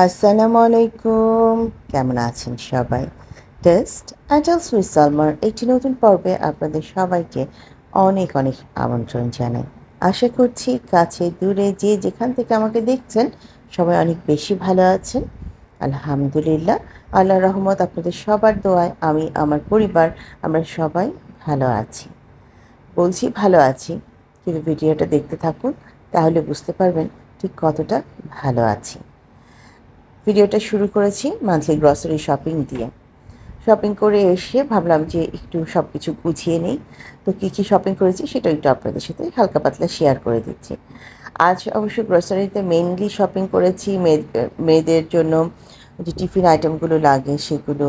আসসালামু আলাইকুম, কেমন আছেন সবাই? টেস্ট অ্যাডাল্টস উইথ সালমার একটি নতুন পর্বে আপনাদের সবাইকে অনেক অনেক আমন্ত্রণ জানাই। আশা করছি কাছে দূরে যে যেখান থেকে আমাকে দেখছেন সবাই অনেক বেশি ভালো আছেন। আলহামদুলিল্লাহ, আল্লাহর রহমত আপনাদের সবার দোয়ায় আমি আমার পরিবার আমরা সবাই ভালো আছি। বলছি ভালো আছি, কিন্তু ভিডিওটা দেখতে থাকুন, তাহলে বুঝতে পারবেন ঠিক কতটা ভালো আছি। ভিডিওটা শুরু করেছি মান্থলি গ্রসারি শপিং দিয়ে। শপিং করে এসে ভাবলাম যে একটু সব কিছু গুছিয়ে নেই। তো কী কী শপিং করেছি সেটা একটু আপনাদের সাথে হালকা পাতলা শেয়ার করে দিচ্ছি। আজ অবশ্য গ্রসারিতে মেইনলি শপিং করেছি মেয়েদের জন্য যে টিফিন আইটেমগুলো লাগে সেগুলো।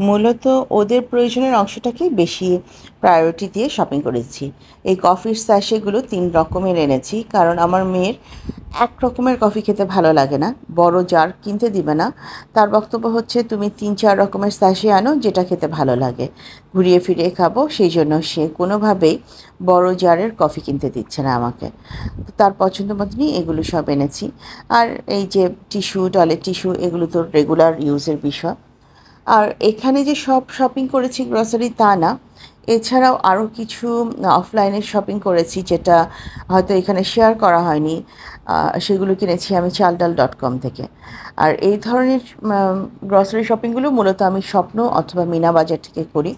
মূলত ওদের প্রয়োজনের অংশটাকেই বেশি প্রায়োরিটি দিয়ে শপিং করেছি। এই কফির স্যাশেগুলো 3 রকমের এনেছি, কারণ আমার মেয়ের এক রকমের কফি খেতে ভালো লাগে না, বড় জার কিনতে দিবে না। তার বক্তব্য হচ্ছে তুমি 3-4 রকমের স্যাশে আনো যেটা খেতে ভালো লাগে, ঘুরিয়ে ফিরিয়ে খাবো। সেই জন্য সে কোনোভাবেই বড় জারের কফি কিনতে দিচ্ছে না আমাকে। তো তার পছন্দ মতনই এগুলো সব এনেছি। আর এই যে টিস্যু, টয়লেট টিস্যু, এগুলো তো রেগুলার ইউজের বিষয়। আর এখানে যে সব শপিং করেছি গ্রসারি তা না, এছাড়াও আরও কিছু অফলাইনে শপিং করেছি যেটা হয়তো এখানে শেয়ার করা হয়নি। সেগুলো কিনেছি আমি চালডাল.com থেকে। আর এই ধরনের গ্রসারি শপিংগুলো মূলত আমি স্বপ্ন অথবা মিনা বাজার থেকে করি।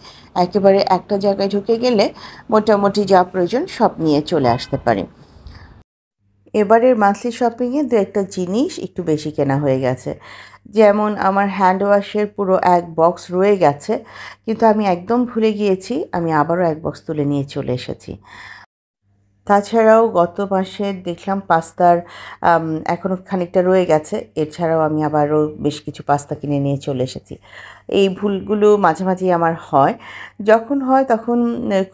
একেবারে একটা জায়গায় ঢুকে গেলে মোটামুটি যা প্রয়োজন সব নিয়ে চলে আসতে পারি। এবারের মান্থলি শপিংয়ে দু একটা জিনিস একটু বেশি কেনা হয়ে গেছে। যেমন আমার হ্যান্ড ওয়াশের পুরো এক বক্স রয়ে গেছে, কিন্তু আমি একদম ভুলে গিয়েছি, আমি আবারও এক বক্স তুলে নিয়ে চলে এসেছি। তাছাড়াও গত মাসে দেখলাম পাস্তার এখনও খানিকটা রয়ে গেছে, এছাড়াও আমি আবারও বেশ কিছু পাস্তা কিনে নিয়ে চলে এসেছি। এই ভুলগুলো মাঝে মাঝেই আমার হয়। যখন হয় তখন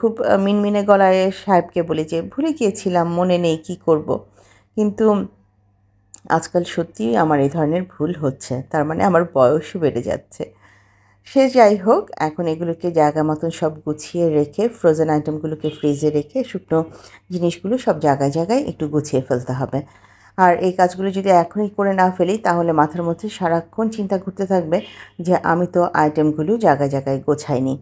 খুব মিনমিনে গলায় সাহেবকে বলি যে ভুলে গিয়েছিলাম, মনে নেই, কী করব। কিন্তু আজকাল সত্যিই আমার এই ধরনের ভুল হচ্ছে, তার মানে আমার বয়সও বেড়ে যাচ্ছে। সে যাই হোক, এখন এগুলোকে জায়গা মতন সব গুছিয়ে রেখে ফ্রোজেন আইটেমগুলোকে ফ্রিজে রেখে শুকনো জিনিসগুলো সব জায়গায় জায়গায় একটু গুছিয়ে ফেলতে হবে। আর এই কাজগুলো যদি এখনই করে না ফেলি তাহলে মাথার মধ্যে সারাক্ষণ চিন্তা ঘুরতে থাকবে যে আমি তো আইটেমগুলো জায়গায় জায়গায় গোছাইনি।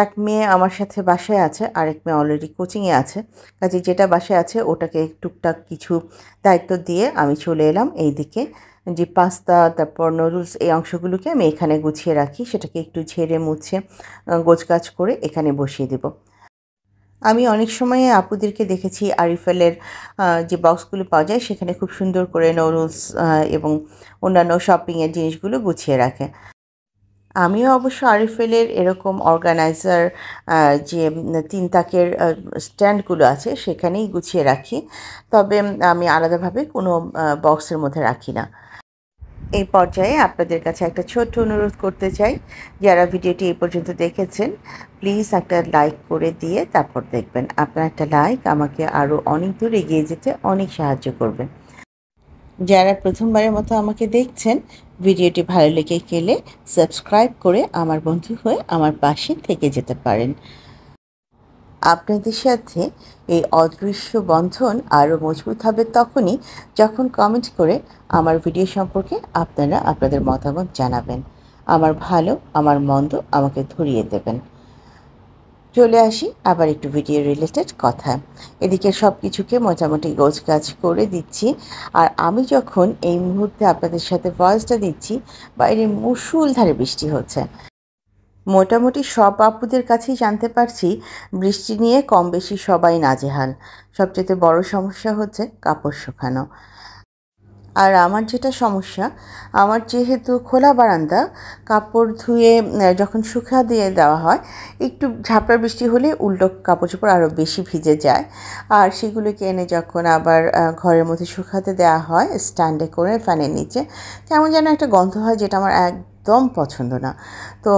এক মেয়ে আমার সাথে বাসায় আছে, আরেক মেয়ে অলরেডি কোচিংয়ে আছে। কাজে যেটা বাসায় আছে ওটাকে টুকটাক কিছু দায়িত্ব দিয়ে আমি চলে এলাম এই দিকে। যে পাস্তা, তারপর নুডলস, এই অংশগুলোকে আমি এখানে গুছিয়ে রাখি, সেটাকে একটু ঝেড়ে মুছে গোছগাছ করে এখানে বসিয়ে দেব। আমি অনেক সময় আপুদেরকে দেখেছি আরিফেলের যে বক্সগুলো পাওয়া যায় সেখানে খুব সুন্দর করে নুডলস এবং অন্যান্য শপিংয়ের জিনিসগুলো গুছিয়ে রাখে। আমিও অবশ্য আরএফএলের এরকম অর্গানাইজার যে 3 তাকের স্ট্যান্ডগুলো আছে সেখানেই গুছিয়ে রাখি। তবে আমি আলাদাভাবে কোনো বক্সের মধ্যে রাখি না। এই পর্যায়ে আপনাদের কাছে একটা ছোট্ট অনুরোধ করতে চাই, যারা ভিডিওটি এই পর্যন্ত দেখেছেন প্লিজ একটা লাইক করে দিয়ে তারপর দেখবেন। আপনার একটা লাইক আমাকে আরও অনেক দূর এগিয়ে যেতে অনেক সাহায্য করবে। যারা প্রথমবারের মতো আমাকে দেখছেন, ভিডিওটি ভালো লেগে গেলে সাবস্ক্রাইব করে আমার বন্ধু হয়ে আমার পাশে থেকে যেতে পারেন। আপনাদের সাথে এই অদৃশ্য বন্ধন আরও মজবুত হবে তখনই যখন কমেন্ট করে আমার ভিডিও সম্পর্কে আপনারা আপনাদের মতামত জানাবেন। আমার ভালো আমার মন্দ আমাকে ধরিয়ে দেবেন। চলে আসি আবার একটু ভিডিও রিলেটেড কথা। এদিকে সব কিছুকে মোটামুটি গোছগাছ করে দিচ্ছি। আর আমি যখন এই মুহূর্তে আপনাদের সাথে ভয়েসটা দিচ্ছি, বাইরে মুষলধারে বৃষ্টি হচ্ছে। মোটামুটি সব আপুদের কাছেই জানতে পারছি বৃষ্টি নিয়ে কম বেশি সবাই নাজেহাল। সবচেয়ে বড় সমস্যা হচ্ছে কাপড় শুকানো। আর আমার যেটা সমস্যা, আমার যেহেতু খোলা বারান্দা, কাপড় ধুয়ে যখন শুকা দিয়ে দেওয়া হয়, একটু ঝাপটা বৃষ্টি হলে উল্টো কাপড় চোপড় আরও বেশি ভিজে যায়। আর সেগুলোকে এনে যখন আবার ঘরের মধ্যে শুকাতে দেওয়া হয় স্ট্যান্ডে করে ফ্যানের নিচে, কেমন যেন একটা গন্ধ হয় যেটা আমার একদম পছন্দ না। তো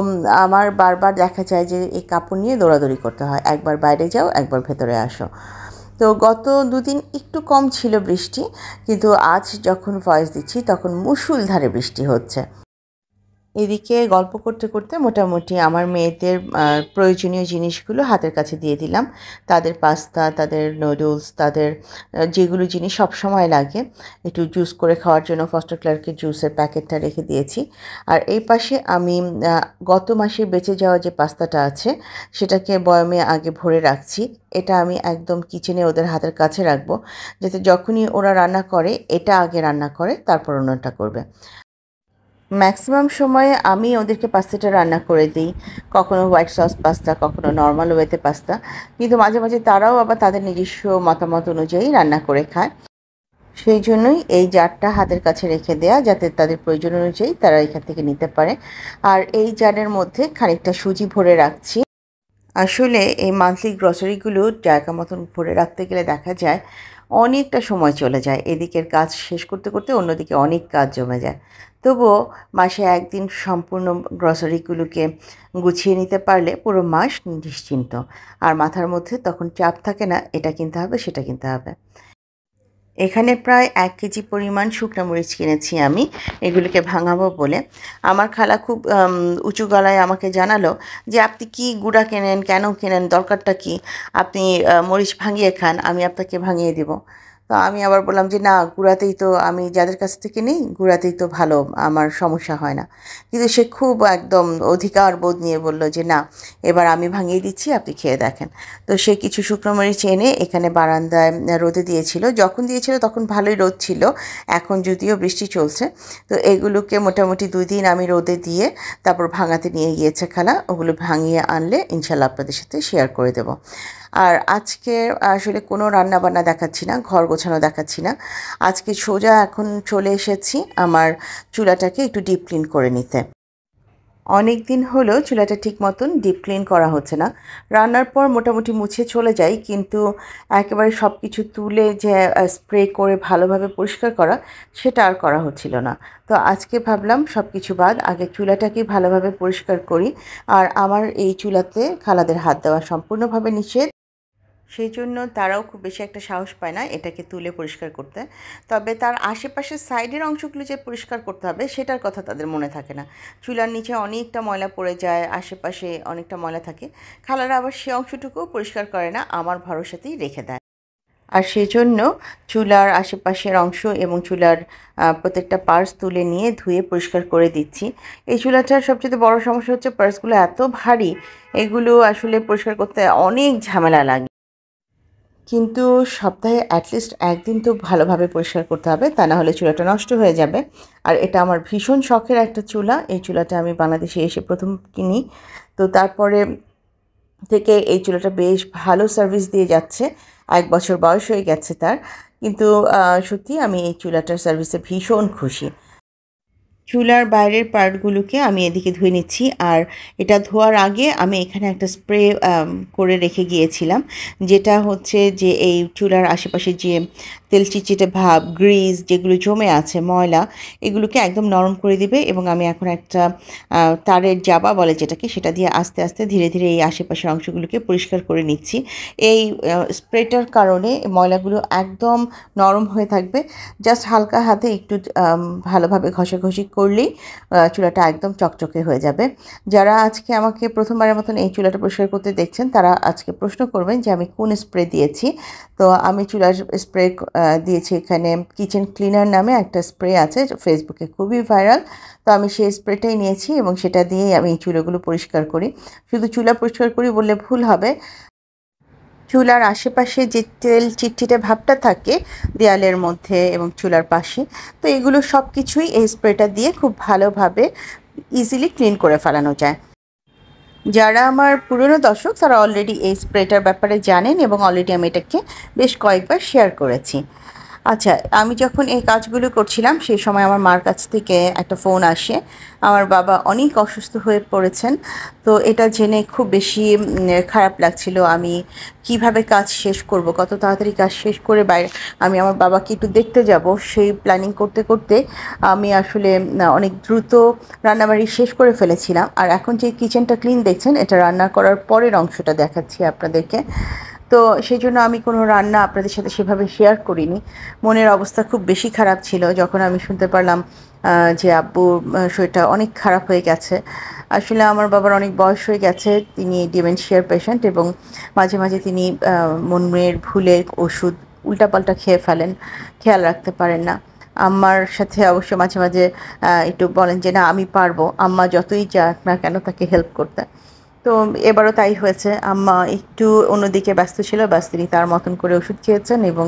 আমার বারবার দেখা যায় যে এই কাপড় নিয়ে দৌড়াদৌড়ি করতে হয়, একবার বাইরে যাও একবার ভেতরে আসো। তো গত দুদিন একটু কম ছিল বৃষ্টি, কিন্তু আজ যখন ভয়েস দিচ্ছি তখন মুষলধারে বৃষ্টি হচ্ছে। এদিকে গল্প করতে করতে মোটামুটি আমার মেয়েদের প্রয়োজনীয় জিনিসগুলো হাতের কাছে দিয়ে দিলাম। তাদের পাস্তা, তাদের নুডলস, তাদের যেগুলো জিনিস সবসময় লাগে একটু জুস করে খাওয়ার জন্য ফস্টার ক্লার্কের জুসের প্যাকেটটা রেখে দিয়েছি। আর এই পাশে আমি গত মাসে বেঁচে যাওয়া যে পাস্তাটা আছে সেটাকে বয়ামে আগে ভরে রাখছি। এটা আমি একদম কিচেনে ওদের হাতের কাছে রাখবো, যাতে যখনই ওরা রান্না করে এটা আগে রান্না করে তারপর অন্যটা করবে। ম্যাক্সিমাম সময়ে আমি ওদেরকে পাস্তাটা রান্না করে দিই, কখনো হোয়াইট সস পাস্তা, কখনো নর্মাল ওয়েতে পাস্তা, কিন্তু মাঝে মাঝে তারাও আবার তাদের নিজস্ব মতামত অনুযায়ী রান্না করে খায়। সেই জন্যই এই জারটা হাতের কাছে রেখে দেয়া, যাতে তাদের প্রয়োজন অনুযায়ী তারা এখান থেকে নিতে পারে। আর এই জারের মধ্যে খানিকটা সুজি ভরে রাখছি। আসলে এই মান্থলি গ্রসারিগুলো জায়গা মতন ভরে রাখতে গেলে দেখা যায় অনেকটা সময় চলে যায়, এদিকের কাজ শেষ করতে করতে অন্যদিকে অনেক কাজ জমে যায়। তবুও মাসে একদিন সম্পূর্ণ গ্রসারিগুলোকে গুছিয়ে নিতে পারলে পুরো মাস নিশ্চিন্ত, আর মাথার মধ্যে তখন চাপ থাকে না এটা কিনতে হবে সেটা কিনতে হবে। এখানে প্রায় 1 কেজি পরিমাণ শুকনো মরিচ কিনেছি আমি এগুলোকে ভাঙাবো বলে। আমার খালা খুব উঁচু গলায় আমাকে জানালো যে, আপনি কি গুঁড়া কেনেন, কেন কেনেন, দরকারটা কি? আপনি মরিচ ভাঙিয়ে খান, আমি আপনাকে ভাঙিয়ে দিব। তো আমি আবার বললাম যে, না, গুঁড়াতেই তো আমি যাদের কাছ থেকে নিই গুঁড়াতেই তো ভালো, আমার সমস্যা হয় না। কিন্তু সে খুব একদম অধিকার বোধ নিয়ে বলল যে, না, এবার আমি ভাঙিয়ে দিচ্ছি, আপনি খেয়ে দেখেন। তো সে কিছু শুকনো মরিচ এনে এখানে বারান্দায় রোদে দিয়েছিল। যখন দিয়েছিল তখন ভালোই রোদ ছিল, এখন যদিও বৃষ্টি চলছে। তো এগুলোকে মোটামুটি 2 দিন আমি রোদে দিয়ে তারপর ভাঙাতে নিয়ে গিয়েছে খালা। ওগুলো ভাঙিয়ে আনলে ইনশাল্লাহ আপনাদের সাথে শেয়ার করে দেব। আর আজকে আসলে কোনো রান্নাবান্না দেখাচ্ছি না, ঘর গোছানো দেখাচ্ছি না। আজকে সোজা এখন চলে এসেছি আমার চুলাটাকে একটু ডিপ ক্লিন করে নিতে। অনেক দিন হলো চুলাটা ঠিক মতন ডিপ ক্লিন করা হচ্ছে না। রান্নার পর মোটামুটি মুছে চলে যাই, কিন্তু একেবারে সব কিছু তুলে যে স্প্রে করে ভালোভাবে পরিষ্কার করা সেটা আর করা হচ্ছিল না। তো আজকে ভাবলাম সব কিছু বাদ, আগে চুলাটাকেই ভালোভাবে পরিষ্কার করি। আর আমার এই চুলাতে খালাদের হাত দেওয়া সম্পূর্ণভাবে নিষেধ, সেই জন্য তারাও খুব বেশি একটা সাহস পায় না এটাকে তুলে পরিষ্কার করতে। তবে তার আশেপাশের সাইডের অংশগুলো যে পরিষ্কার করতে হবে সেটার কথা তাদের মনে থাকে না। চুলার নিচে অনেকটা ময়লা পড়ে যায়, আশেপাশে অনেকটা ময়লা থাকে, খালারা আবার সে অংশটুকুও পরিষ্কার করে না, আমার ভরসাতেই রেখে দেয়। আর সেজন্য চুলার আশেপাশের অংশ এবং চুলার প্রত্যেকটা পার্টস তুলে নিয়ে ধুয়ে পরিষ্কার করে দিচ্ছি। এই চুলাটার সবচেয়ে বড় সমস্যা হচ্ছে পার্টসগুলো এত ভারী, এগুলো আসলে পরিষ্কার করতে অনেক ঝামেলা লাগে। কিন্তু সপ্তাহে অ্যাটলিস্ট একদিন তো ভালোভাবে পরিষ্কার করতে হবে, তা না হলে চুলাটা নষ্ট হয়ে যাবে। আর এটা আমার ভীষণ শখের একটা চুলা। এই চুলাটা আমি বাংলাদেশে এসে প্রথম কিনি, তো তারপরে থেকে এই চুলাটা বেশ ভালো সার্ভিস দিয়ে যাচ্ছে। 1 বছর বয়স হয়ে গেছে তার, কিন্তু সত্যি আমি এই চুলাটার সার্ভিসে ভীষণ খুশি। চুলার বাইরের পার্টগুলোকে আমি এদিকে ধুয়ে নিচ্ছি। আর এটা ধোয়ার আগে আমি এখানে একটা স্প্রে করে রেখে গিয়েছিলাম, যেটা হচ্ছে যে এই চুলার আশেপাশে যে তেল চিটচিটে ভাব, গ্রিজ যেগুলো জমে আছে, ময়লা, এগুলোকে একদম নরম করে দিবে। এবং আমি এখন একটা তারের জাবা বলে যেটাকে, সেটা দিয়ে আস্তে আস্তে ধীরে ধীরে এই আশেপাশের অংশগুলোকে পরিষ্কার করে নিচ্ছি। এই স্প্রেটার কারণে ময়লাগুলো একদম নরম হয়ে থাকবে। জাস্ট হালকা হাতে একটু ভালোভাবে ঘষাঘষি করলেই চুলাটা একদম চকচকে হয়ে যাবে। যারা আজকে আমাকে প্রথমবারের মতন এই চুলাটা পরিষ্কার করতে দেখছেন তারা আজকে প্রশ্ন করবেন যে আমি কোন স্প্রে দিয়েছি। তো আমি চুলার স্প্রে দিয়েছি এখানে কিচেন ক্লিনার নামে একটা স্প্রে আছে, ফেসবুকে খুবই ভাইরাল। তো আমি সেই স্প্রেটাই নিয়েছি এবং সেটা দিয়েই আমি এই চুলাগুলো পরিষ্কার করি। শুধু চুলা পরিষ্কার করি বললে ভুল হবে, চুলার আশেপাশে যে তেল চিটচিটে ভাবটা থাকে দেয়ালের মধ্যে এবং চুলার পাশে, তো এগুলো সব কিছুই এই স্প্রেটা দিয়ে খুব ভালোভাবে ইজিলি ক্লিন করে ফেলানো যায়। যারা আমার পুরনো দর্শক তারা অলরেডি এই স্প্রেটার ব্যাপারে জানেন এবং অলরেডি আমি এটাকে বেশ কয়েকবার শেয়ার করেছি। আচ্ছা, আমি যখন এই কাজগুলো করছিলাম সেই সময় আমার মার কাছ থেকে একটা ফোন আসে। আমার বাবা অনেক অসুস্থ হয়ে পড়েছেন। তো এটা জেনে খুব বেশি খারাপ লাগছিল। আমি কিভাবে কাজ শেষ করব, কত তাড়াতাড়ি কাজ শেষ করে বাইরে আমি আমার বাবাকে একটু দেখতে যাব, সেই প্ল্যানিং করতে করতে আমি আসলে অনেক দ্রুত রান্নাবাড়ি শেষ করে ফেলেছিলাম। আর এখন যে কিচেনটা ক্লিন দেখছেন, এটা রান্না করার পরের অংশটা দেখাচ্ছি আপনাদেরকে। তো সেই জন্য আমি কোনো রান্না আপনাদের সাথে সেভাবে শেয়ার করিনি। মনের অবস্থা খুব বেশি খারাপ ছিল যখন আমি শুনতে পারলাম যে আব্বুর শরীরটা অনেক খারাপ হয়ে গেছে। আসলে আমার বাবার অনেক বয়স হয়ে গেছে, তিনি ডিমেনশিয়ার পেশেন্ট এবং মাঝে মাঝে তিনি মনের ভুলে ওষুধ উল্টাপাল্টা খেয়ে ফেলেন, খেয়াল রাখতে পারেন না। আম্মার সাথে অবশ্য মাঝে মাঝে একটু বলেন যে না আমি পারবো, আম্মা যতই যাক না কেন তাকে হেল্প করতে। তো এবারও তাই হয়েছে, আম্মা একটু অন্যদিকে ব্যস্ত ছিল, ব্যাস তিনি তার মতন করে ওষুধ খেয়েছেন এবং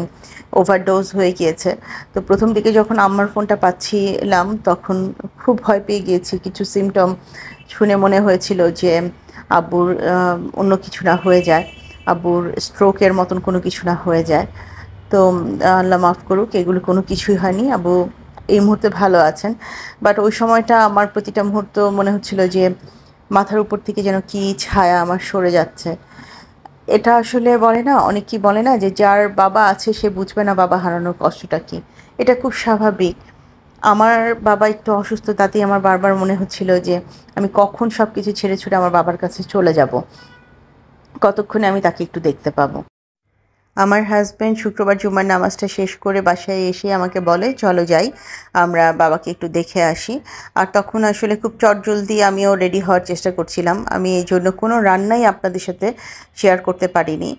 ওভারডোজ হয়ে গিয়েছে। তো প্রথম দিকে যখন আম্মার ফোনটা পাচ্ছিলাম তখন খুব ভয় পেয়ে গিয়েছি, কিছু সিমটম শুনে মনে হয়েছিল যে আব্বুর অন্য কিছু না হয়ে যায়, আব্বুর স্ট্রোকের মতন কোনো কিছু না হয়ে যায়। তো আল্লাহ মাফ করুক, এগুলো কোনো কিছুই হয়নি, আব্বু এই মুহূর্তে ভালো আছেন। বাট ওই সময়টা আমার প্রতিটা মুহূর্ত মনে হচ্ছিল যে মাথার উপর থেকে যেন কি ছায়া আমার সরে যাচ্ছে। এটা আসলে বলে না, অনেকেই বলে না যে যার বাবা আছে সে বুঝবে না বাবা হারানোর কষ্টটা কী। এটা খুব স্বাভাবিক। আমার বাবা একটু অসুস্থ, তাতেই আমার বারবার মনে হচ্ছিল যে আমি কখন সব কিছু ছেড়ে ছুড়ে আমার বাবার কাছে চলে যাব, কতক্ষণে আমি তাকে একটু দেখতে পাবো। আমার হাজব্যান্ড শুক্রবার জুমার নামাজটা শেষ করে বাসায় এসে আমাকে বলে চলো যাই, আমরা বাবাকে একটু দেখে আসি। আর তখন আসলে খুব চটজলদি আমিও রেডি হওয়ার চেষ্টা করছিলাম। আমি এই জন্য কোনো রান্নাই আপনাদের সাথে শেয়ার করতে পারিনি।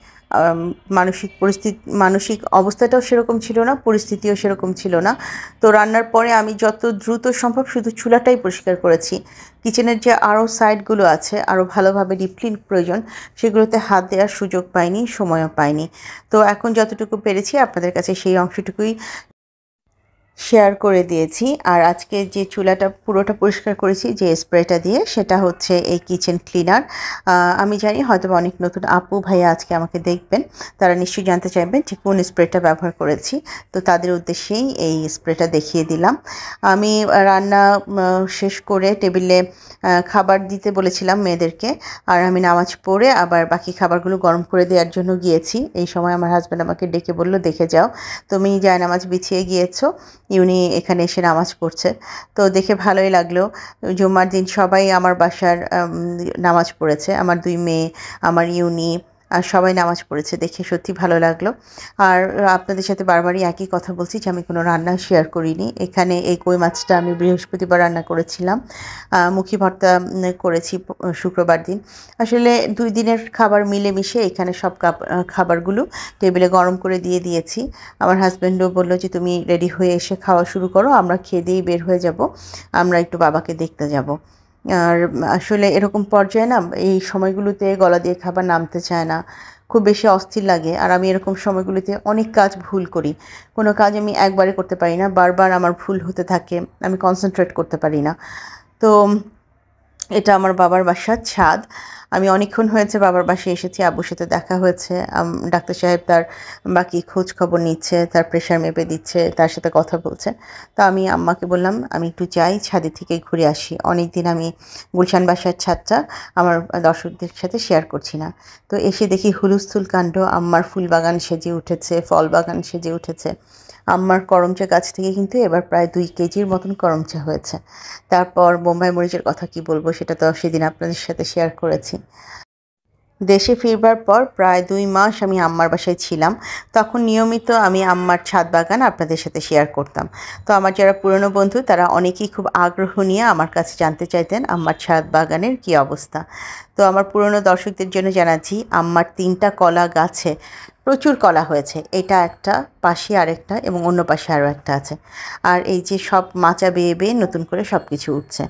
মানসিক অবস্থাটাও সেরকম ছিল না, পরিস্থিতিও সেরকম ছিল না। তো রান্নার পরে আমি যত দ্রুত সম্ভব শুধু চুলাটাই পরিষ্কার করেছি। কিচেনের যে আরও সাইডগুলো আছে, আরও ভালোভাবে ডিপ ক্লিন প্রয়োজন, সেগুলোতে হাত দেওয়ার সুযোগ পাইনি, সময়ও পাইনি। তো এখন যতটুকু পেরেছি আপনাদের কাছে সেই অংশটুকুই শেয়ার করে দিয়েছি। আর আজকে যে চুলাটা পুরোটা পরিষ্কার করেছি যে স্প্রেটা দিয়ে, সেটা হচ্ছে এই কিচেন ক্লিনার। আমি জানি হয়তো অনেক নতুন আপু ভাইয়া আজকে আমাকে দেখবেন, তারা নিশ্চয়ই জানতে চাইবেন যে কোন স্প্রেটা ব্যবহার করেছি। তো তাদের উদ্দেশ্যেই এই স্প্রেটা দেখিয়ে দিলাম। আমি রান্না শেষ করে টেবিলে খাবার দিতে বলেছিলাম মেয়েদেরকে, আর আমি নামাজ পড়ে আবার বাকি খাবারগুলো গরম করে দেওয়ার জন্য গিয়েছি। এই সময় আমার হাজব্যান্ড আমাকে ডেকে বলল, দেখে যাও, তুমি জায়নামাজ বিছিয়ে গিয়েছো, ইউনি এখানে এসে নামাজ পড়ছে। তো দেখে ভালোই লাগলো। জুম্মার দিন সবাই আমার বাসার নামাজ পড়েছে, আমার 2 মেয়ে, আমার ইউনি, আর সবাই নামাজ পড়েছে, দেখে সত্যি ভালো লাগলো। আর আপনাদের সাথে বারবারই একই কথা বলছি যে আমি কোনো রান্না শেয়ার করিনি। এখানে এই কই মাছটা আমি বৃহস্পতিবার রান্না করেছিলাম, মুখি ভর্তা করেছি শুক্রবার দিন। আসলে 2 দিনের খাবার মিলেমিশে এখানে সব খাবারগুলো টেবিলে গরম করে দিয়ে দিয়েছি। আমার হাজব্যান্ডও বলল যে তুমি রেডি হয়ে এসে খাওয়া শুরু করো, আমরা খেয়ে দিয়েই বের হয়ে যাব, আমরা একটু বাবাকে দেখতে যাব। আর আসলে এরকম পর্যায়ে না এই সময়গুলোতে গলা দিয়ে খাবার নামতে চায় না, খুব বেশি অস্থির লাগে। আর আমি এরকম সময়গুলিতে অনেক কাজ ভুল করি, কোনো কাজ আমি একবারে করতে পারি না, বারবার আমার ভুল হতে থাকে, আমি কনসেন্ট্রেট করতে পারি না। তো এটা আমার বাবার বাসার ছাদ। আমি অনেকক্ষণ হয়েছে বাবার বাসায় এসেছি, আব্বুর সাথে দেখা হয়েছে। ডাক্তার সাহেব তার বাকি খোঁজ খবর নিচ্ছে, তার প্রেশার মেপে দিচ্ছে, তার সাথে কথা বলছে। তো আমি আম্মাকে বললাম আমি একটু যাই, ছাদে থেকে ঘুরে আসি। অনেক দিন আমি গুলশান বাসার ছাদটা আমার দর্শকদের সাথে শেয়ার করছি না। তো এসে দেখি হুলস্থুল কাণ্ড, আম্মার ফুল বাগান সেজে উঠেছে, ফল বাগান সেজে উঠেছে। আম্মার করমচা গাছ থেকে কিন্তু এবার প্রায় 2 কেজির মতন করমচা হয়েছে। তারপর বোম্বাই মরিচের কথা কি বলবো, সেটা তো সেদিন আপনাদের সাথে শেয়ার করেছি। দেশে ফিরবার পর প্রায় 2 মাস আমি আম্মার বাসায় ছিলাম। তখন নিয়মিত আমি আম্মার ছাদ বাগান আপনাদের সাথে শেয়ার করতাম। তো আমার যারা পুরনো বন্ধু তারা অনেকেই খুব আগ্রহ নিয়ে আমার কাছে জানতে চাইতেন আম্মার ছাদ বাগানের কী অবস্থা। তো আমার পুরনো দর্শকদের জন্য জানাচ্ছি, আম্মার 3টা কলা গাছে প্রচুর কলা হয়েছে। এটা একটা, পাশে আরেকটা এবং অন্য পাশে আরও একটা আছে। আর এই যে সব মাচা বেয়ে বেয়ে নতুন করে সব কিছু উঠছে।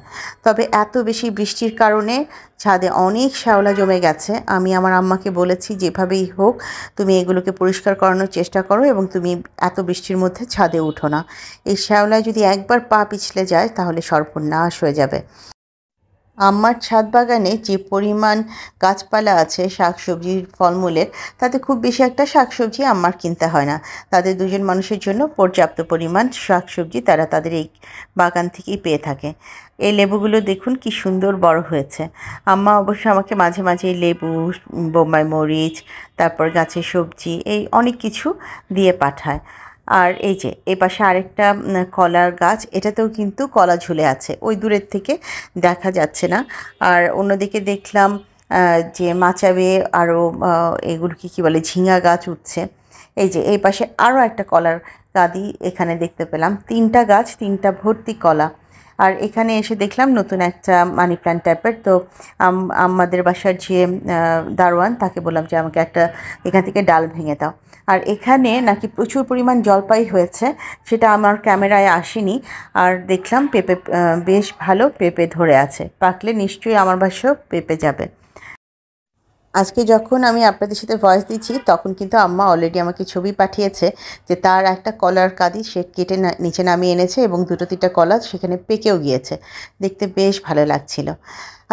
তবে এত বেশি বৃষ্টির কারণে ছাদে অনেক শ্যাওলা জমে গেছে। আমি আমার আম্মাকে বলেছি যেভাবেই হোক তুমি এগুলোকে পরিষ্কার করানোর চেষ্টা করো এবং তুমি এত বৃষ্টির মধ্যে ছাদে উঠো না। এই শ্যাওলায় যদি একবার পা পিছলে যায় তাহলে সর্বনাশ হয়ে যাবে। আমার ছাদ বাগানে যে পরিমাণ গাছপালা আছে শাকসবজির ফলমূলের, তাতে খুব বেশি একটা শাকসবজি আমার কিনতে হয় না। তাদের 2 জন মানুষের জন্য পর্যাপ্ত পরিমাণ শাকসবজি তারা তাদের এই বাগান থেকেই পেয়ে থাকে। এই লেবুগুলো দেখুন কি সুন্দর বড় হয়েছে। আম্মা অবশ্য আমাকে মাঝে মাঝে লেবু, বোম্বাই মরিচ, তারপর গাছের সবজি, এই অনেক কিছু দিয়ে পাঠায়। আর এই যে এপাশে আরেকটা কলার গাছ, এটাতেও কিন্তু কলা ঝুলে আছে, ওই দূরের থেকে দেখা যাচ্ছে না। আর অন্যদিকে দেখলাম যে মাচাবে আরও এগুলোকে কী বলে ঝিঙা গাছ উঠছে। এই যে এই পাশে আরও একটা কলার কাঁদি এখানে দেখতে পেলাম, 3টা গাছ, 3টা ভর্তি কলা। আর এখানে এসে দেখলাম নতুন একটা মানি প্ল্যান্ট টাইপের। তো আমাদের বাসার যে দারোয়ান তাকে বললাম যে আমাকে একটা এখান থেকে ডাল ভেঙে দাও। আর এখানে নাকি প্রচুর পরিমাণ জলপাই হয়েছে, সেটা আমার ক্যামেরায় আসেনি। আর দেখলাম পেঁপে বেশ ভালো পেঁপে ধরে আছে, পাকলে নিশ্চয়ই আমার বাসায়ও পেঁপে যাবে। আজকে যখন আমি আপনাদের সাথে ভয়েস দিচ্ছি তখন কিন্তু আম্মা অলরেডি আমাকে ছবি পাঠিয়েছে যে তার একটা কলার কাঁদি সে কেটে নিচে নামিয়ে এনেছে এবং 2-3টা কলা সেখানে পেকেও গিয়েছে। দেখতে বেশ ভালো লাগছিল।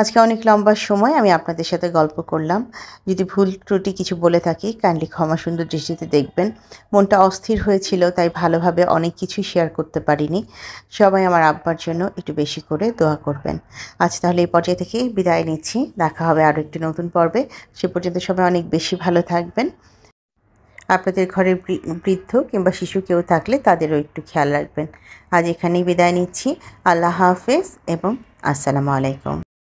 আজকে অনেক লম্বা সময় আমি আপনাদের সাথে গল্প করলাম। যদি ভুল ত্রুটি কিছু বলে থাকি কাইন্ডলি ক্ষমা সুন্দর দৃষ্টিতে দেখবেন। মনটা অস্থির হয়েছিল, তাই ভালোভাবে অনেক কিছুই শেয়ার করতে পারিনি। সবাই আমার আব্বার জন্য একটু বেশি করে দোয়া করবেন। আজ তাহলে এই পর্যায়ে থেকে বিদায় নিচ্ছি। দেখা হবে আরও একটি নতুন পর্বে। সে পর্যন্ত সবাই অনেক বেশি ভালো থাকবেন। আপনাদের ঘরের বৃদ্ধ কিংবা শিশু কেউ থাকলে তাদেরও একটু খেয়াল রাখবেন। আজ এখানেই বিদায় নিচ্ছি। আল্লাহ হাফেজ এবং আসসালামু আলাইকুম।